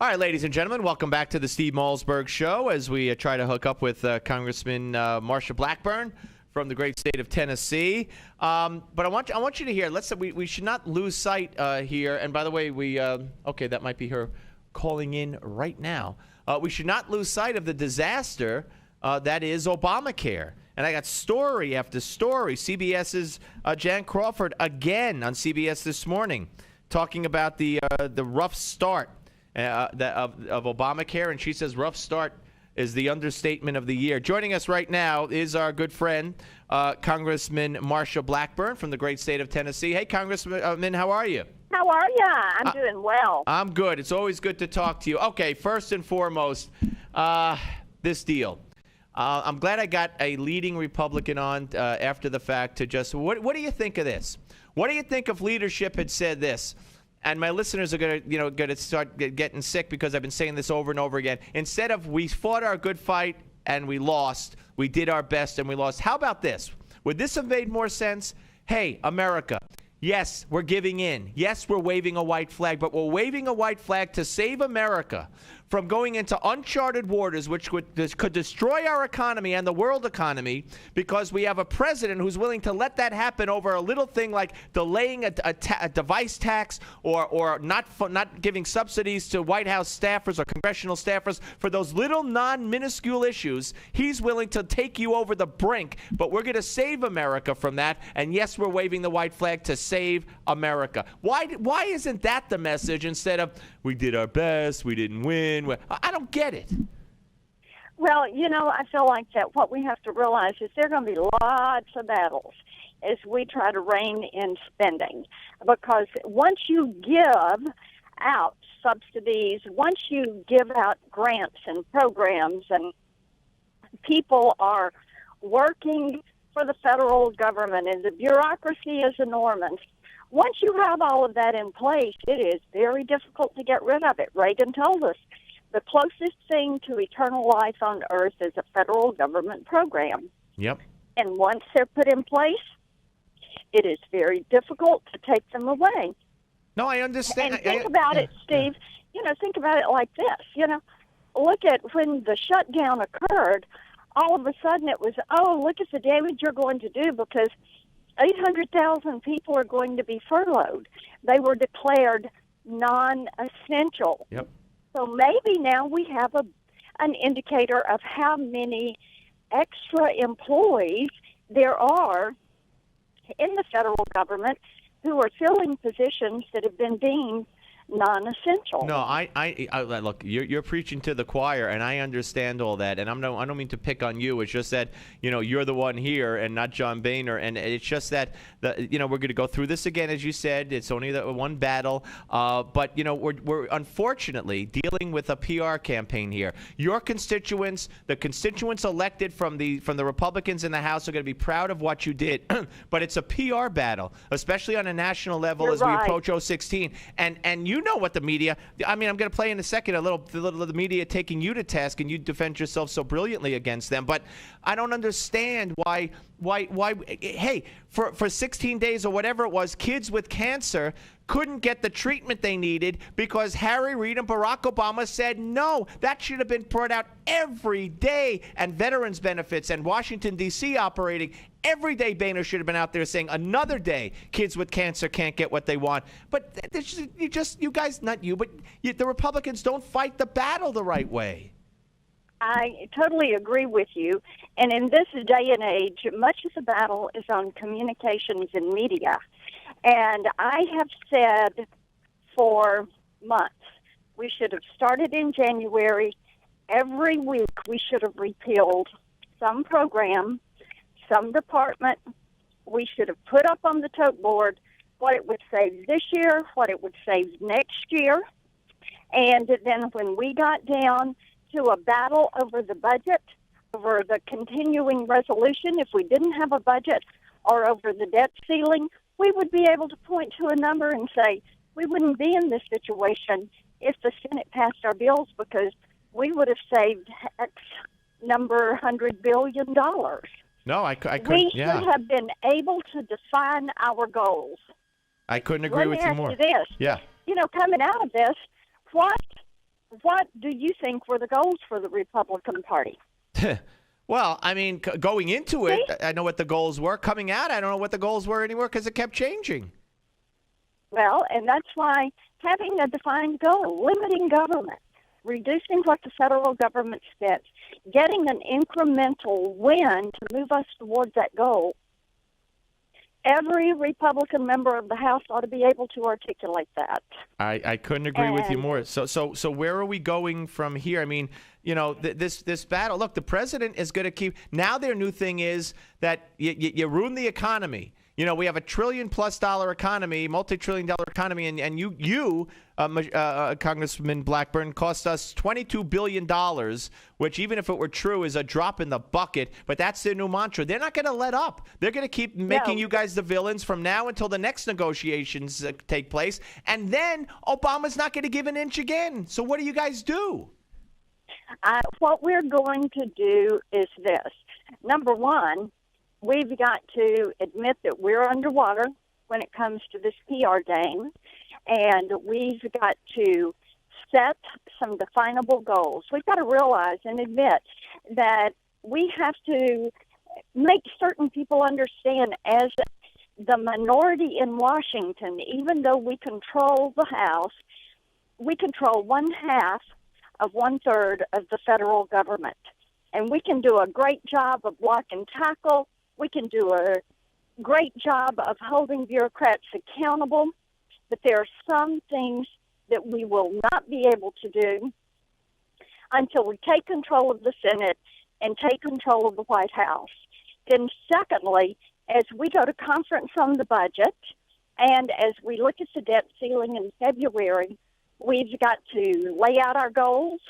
All right, ladies and gentlemen, welcome back to the Steve Malzberg Show as we try to hook up with Congressman Marsha Blackburn from the great state of Tennessee. But I want you to hear. We should not lose sight here. And by the way, okay, that might be her calling in right now. We should not lose sight of the disaster that is Obamacare. And I got story after story. CBS's Jan Crawford again on CBS this morning talking about the rough start of Obamacare, and she says rough start is the understatement of the year. Joining us right now is our good friend, Congressman Marsha Blackburn from the great state of Tennessee. Hey, Congressman, how are you? How are you? I'm doing well. I'm good. It's always good to talk to you. Okay, first and foremost, this deal. I'm glad I got a leading Republican on after the fact to just, what do you think of this? What do you think if leadership had said this? And my listeners are gonna start getting sick because I've been saying this over and over again. Instead of we fought our good fight and we lost, we did our best and we lost. How about this? Would this have made more sense? Hey, America, yes, we're giving in. Yes, we're waving a white flag, but we're waving a white flag to save America from going into uncharted waters, which could destroy our economy and the world economy, because we have a president who's willing to let that happen over a little thing like delaying a device tax or not giving subsidies to White House staffers or congressional staffers for those little non-minuscule issues. He's willing to take you over the brink, but we're going to save America from that. And yes, we're waving the white flag to save America. Why isn't that the message instead of we did our best, we didn't win? I don't get it. Well, I feel like that what we have to realize is there are going to be lots of battles as we try to rein in spending. Because once you give out subsidies, once you give out grants and programs, and people are working for the federal government and the bureaucracy is enormous, once you have all of that in place, it is very difficult to get rid of it. Reagan told us the closest thing to eternal life on earth is a federal government program. Yep. And once they're put in place, it is very difficult to take them away. No, I understand. And think about it, Steve. Think about it like this. Look at when the shutdown occurred, all of a sudden it was, look at the damage you're going to do because 800,000 people are going to be furloughed. They were declared non-essential. Yep. So maybe now we have an indicator of how many extra employees there are in the federal government who are filling positions that have been deemed non-essential. No, I look, you're preaching to the choir, and I understand all that, and I don't mean to pick on you. It's just that you're the one here and not John Boehner, and it's just that we're going to go through this again, as you said. It's only the one battle, but we're unfortunately dealing with a PR campaign here. Your constituents, the constituents elected from the Republicans in the House, are going to be proud of what you did, but it's a PR battle, especially on a national level as we approach 2016, and you know what the media, I'm going to play in a second a little of the media taking you to task, and you defend yourself so brilliantly against them. But I don't understand why hey, for 16 days or whatever it was, kids with cancer couldn't get the treatment they needed because Harry Reid and Barack Obama said no. That should have been brought out every day. And veterans benefits and Washington, D.C. operating every day. Boehner should have been out there saying another day kids with cancer can't get what they want. But you guys, not you, but the Republicans don't fight the battle the right way. I totally agree with you. And in this day and age, much of the battle is on communications and media. And I have said for months, we should have started in January. Every week we should have repealed some program, some department. We should have put up on the tote board what it would save this year, what it would save next year. And then when we got down to a battle over the budget, over the continuing resolution, if we didn't have a budget, or over the debt ceiling, we would be able to point to a number and say, we wouldn't be in this situation if the Senate passed our bills because we would have saved X number $100 billion. No, I couldn't. We should have been able to define our goals. I couldn't agree with you more. Let me ask you this. Yeah. Coming out of this, what what do you think were the goals for the Republican Party? Well, I mean, going into it, I know what the goals were. Coming out, I don't know what the goals were anymore because it kept changing. Well, and that's why having a defined goal, limiting government, reducing what the federal government spends, getting an incremental win to move us towards that goal, every Republican member of the House ought to be able to articulate that. I couldn't agree with you more. So where are we going from here? I mean, you know, this battle. Look, the president is going to keep. Now their new thing is that you ruin the economy. You know, we have $1 trillion+ economy, multi-trillion-dollar economy, and you, Congressman Blackburn, cost us $22 billion, which even if it were true is a drop in the bucket. But that's their new mantra. They're not going to let up. They're going to keep making you guys the villains from now until the next negotiations take place. And then Obama's not going to give an inch again. So what do you guys do? What we're going to do is this. Number one, we've got to admit that we're underwater when it comes to this PR game, and we've got to set some definable goals. We've got to realize and admit that we have to make certain people understand, as the minority in Washington, even though we control the House, we control 1/2 of 1/3 of the federal government. And we can do a great job of block and tackle. We can do a great job of holding bureaucrats accountable, but there are some things that we will not be able to do until we take control of the Senate and take control of the White House. Then secondly, as we go to conference on the budget and as we look at the debt ceiling in February, we've got to lay out our goals,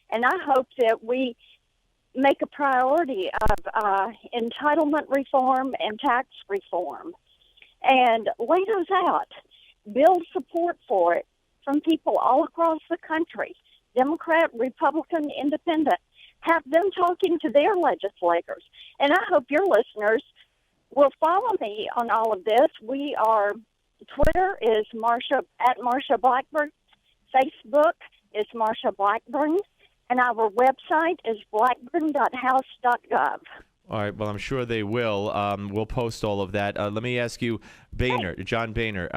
and I hope that we make a priority of entitlement reform and tax reform and lay those out, build support for it from people all across the country, Democrat, Republican, Independent, have them talking to their legislators. And I hope your listeners will follow me on all of this. Twitter is @Marsha Blackburn, Facebook is Marsha Blackburn, and our website is blackburn.house.gov. All right. Well, I'm sure they will. We'll post all of that. Let me ask you, John Boehner,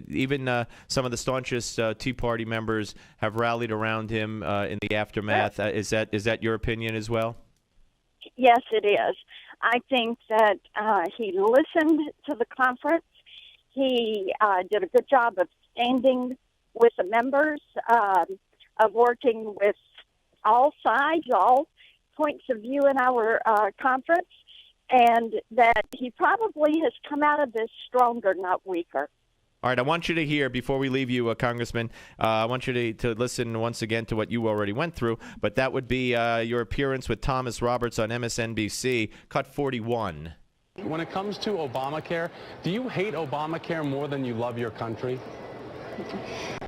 even some of the staunchest Tea Party members have rallied around him in the aftermath. Is that your opinion as well? Yes, it is. I think that he listened to the conference. He did a good job of standing with the members, of working with all sides, all points of view in our conference, and that he probably has come out of this stronger, not weaker. All right, I want you to hear, before we leave you, Congressman, I want you to listen once again to what you already went through, but that would be your appearance with Thomas Roberts on MSNBC, cut 41. When it comes to Obamacare, do you hate Obamacare more than you love your country?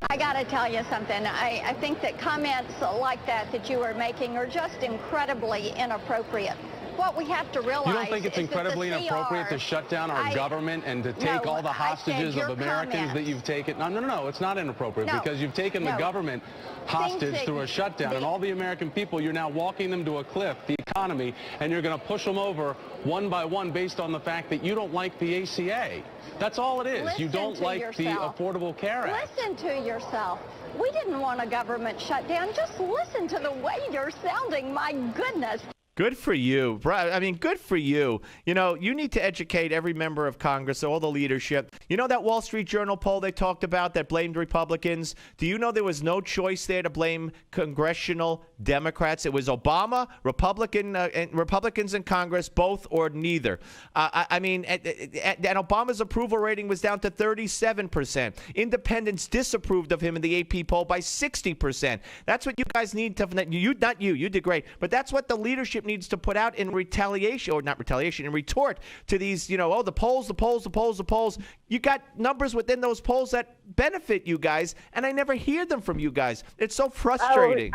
I got to tell you something. I think that comments like that you are making are just incredibly inappropriate. What we have to realize. You don't think it's incredibly inappropriate to shut down our government and to take all the hostages of Americans that you've taken? No, it's not inappropriate because you've taken the government hostage through a shutdown, and all the American people, you're now walking them to a cliff, the economy, and you're going to push them over one by one based on the fact that you don't like the ACA. That's all it is. Listen, you don't like the Affordable Care Act. Listen to yourself. We didn't want a government shutdown. Just listen to the way you're sounding. My goodness. Good for you. I mean, good for you. You know, you need to educate every member of Congress, all the leadership. You know that Wall Street Journal poll they talked about that blamed Republicans? Do you know there was no choice there to blame congressional Democrats? It was Obama, Republicans in Congress, both or neither. I mean, and Obama's approval rating was down to 37%. Independents disapproved of him in the AP poll by 60%. That's what you guys need to, not you, you did great, but that's what the leadership needs to put out in retaliation, or not retaliation, in retort to these, the polls. You got numbers within those polls that benefit you guys, and I never hear them from you guys. It's so frustrating.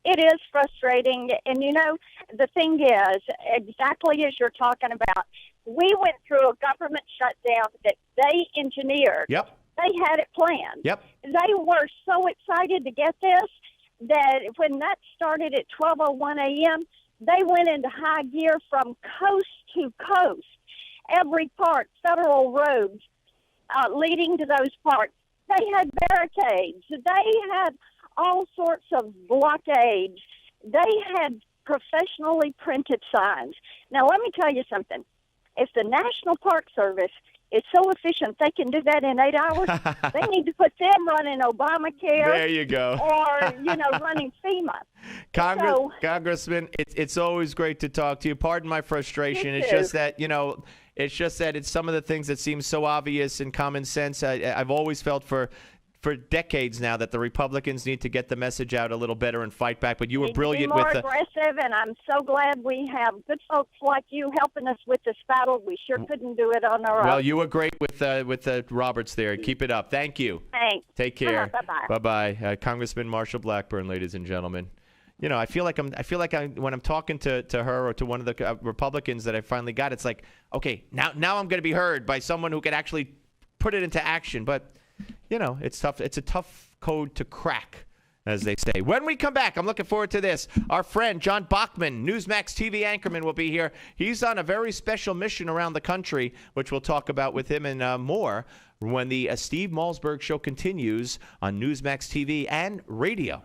It is frustrating. And, the thing is, exactly as you're talking about, we went through a government shutdown that they engineered. Yep. They had it planned. Yep. They were so excited to get this that when that started at 12:01 a.m., they went into high gear from coast to coast. Every part, federal roads leading to those parts, they had barricades. They had all sorts of blockades. They had professionally printed signs. Now, let me tell you something. If the National Park Service is so efficient they can do that in 8 hours, they need to put them running Obamacare. There you go. Or, running FEMA. Congressman, it's always great to talk to you. Pardon my frustration. It's just that, it's some of the things that seem so obvious and common sense. I've always felt for decades now that the Republicans need to get the message out a little better and fight back. But you were brilliant with the aggressive, and I'm so glad we have good folks like you helping us with this battle. We sure couldn't do it on our own. Well, you were great with Roberts there. Keep it up. Thank you. Thanks. Take care. Bye-bye. Bye-bye. Congressman Marsha Blackburn, ladies and gentlemen. I feel like when I'm talking to her or to one of the Republicans that I finally got, it's like, okay, now I'm going to be heard by someone who can actually put it into action. But it's tough. It's a tough code to crack, as they say. When we come back, I'm looking forward to this. Our friend John Bachman, Newsmax TV anchorman, will be here. He's on a very special mission around the country, which we'll talk about with him and more when the Steve Malzberg Show continues on Newsmax TV and radio.